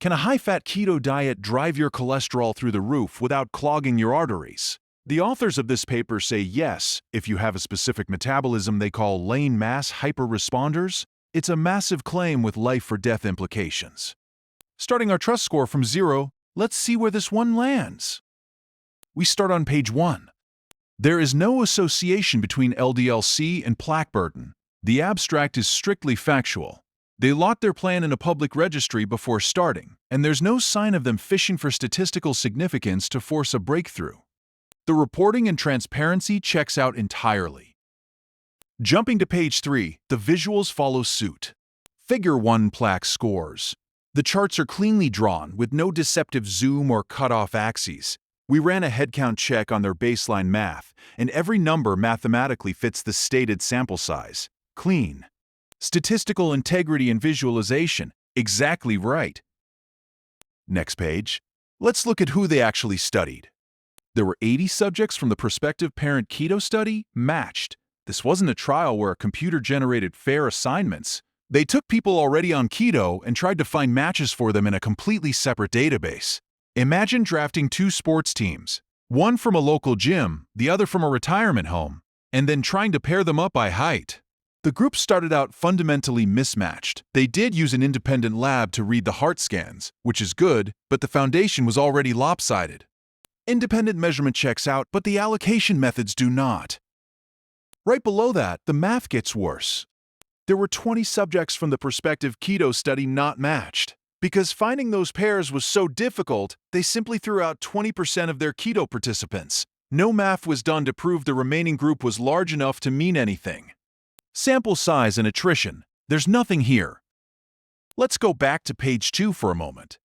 Can a high-fat keto diet drive your cholesterol through the roof without clogging your arteries? The authors of this paper say yes, if you have a specific metabolism they call lean mass hyperresponders. It's a massive claim with life-or-death implications. Starting our trust score from 0, let's see where this one lands. We start on page 1. There is no association between LDL-C and plaque burden. The abstract is strictly factual. They locked their plan in a public registry before starting, and there's no sign of them fishing for statistical significance to force a breakthrough. The reporting and transparency checks out entirely. Jumping to page 3, the visuals follow suit. Figure 1 plaque scores. The charts are cleanly drawn with no deceptive zoom or cutoff axes. We ran a headcount check on their baseline math, and every number mathematically fits the stated sample size. Clean. Statistical integrity and visualization, exactly right. Next page. Let's look at who they actually studied. There were 80 subjects from the prospective parent keto study matched. This wasn't a trial where a computer generated fair assignments. They took people already on keto and tried to find matches for them in a completely separate database. Imagine drafting 2 sports teams, one from a local gym, the other from a retirement home, and then trying to pair them up by height. The group started out fundamentally mismatched. They did use an independent lab to read the heart scans, which is good, but the foundation was already lopsided. Independent measurement checks out, but the allocation methods do not. Right below that, the math gets worse. There were 20 subjects from the prospective keto study not matched. Because finding those pairs was so difficult, they simply threw out 20% of their keto participants. No math was done to prove the remaining group was large enough to mean anything. Sample size and attrition. There's nothing here. Let's go back to page 2 for a moment.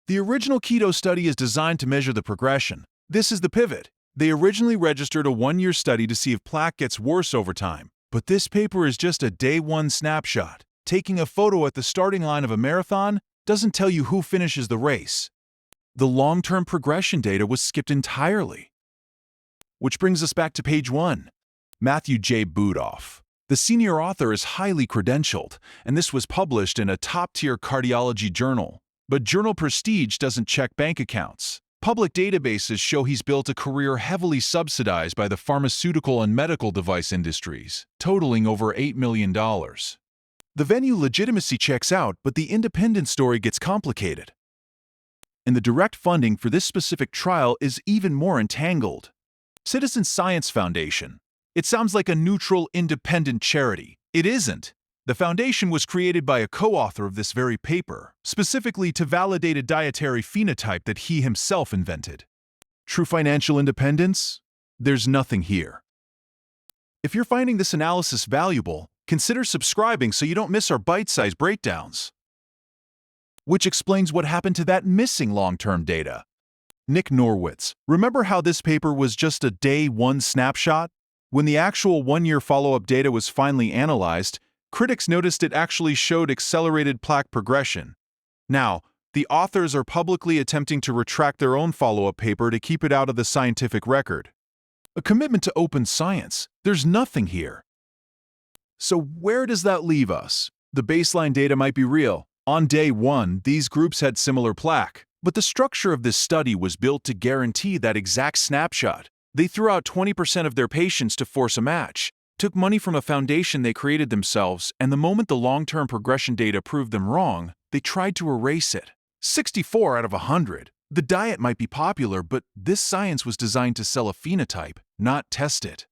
The original keto study is designed to measure the progression. This is the pivot. They originally registered a 1-year study to see if plaque gets worse over time, but this paper is just a day 1 snapshot. Taking a photo at the starting line of a marathon doesn't tell you who finishes the race. The long-term progression data was skipped entirely. Which brings us back to page 1. Matthew J. Budoff. The senior author is highly credentialed, and this was published in a top-tier cardiology journal. But journal prestige doesn't check bank accounts. Public databases show he's built a career heavily subsidized by the pharmaceutical and medical device industries, totaling over $8 million. The venue legitimacy checks out, but the independent story gets complicated. And the direct funding for this specific trial is even more entangled. Citizen Science Foundation. It sounds like a neutral, independent charity. It isn't. The foundation was created by a co-author of this very paper, specifically to validate a dietary phenotype that he himself invented. True financial independence? There's nothing here. If you're finding this analysis valuable, consider subscribing so you don't miss our bite-sized breakdowns. Which explains what happened to that missing long-term data. Nick Norwitz, remember how this paper was just a day 1 snapshot? When the actual 1-year follow-up data was finally analyzed, critics noticed it actually showed accelerated plaque progression. Now, the authors are publicly attempting to retract their own follow-up paper to keep it out of the scientific record. A commitment to open science. There's nothing here. So where does that leave us? The baseline data might be real. On day 1, these groups had similar plaque, but the structure of this study was built to guarantee that exact snapshot. They threw out 20% of their patients to force a match, took money from a foundation they created themselves, and the moment the long-term progression data proved them wrong, they tried to erase it. 64 out of 100. The diet might be popular, but this science was designed to sell a phenotype, not test it.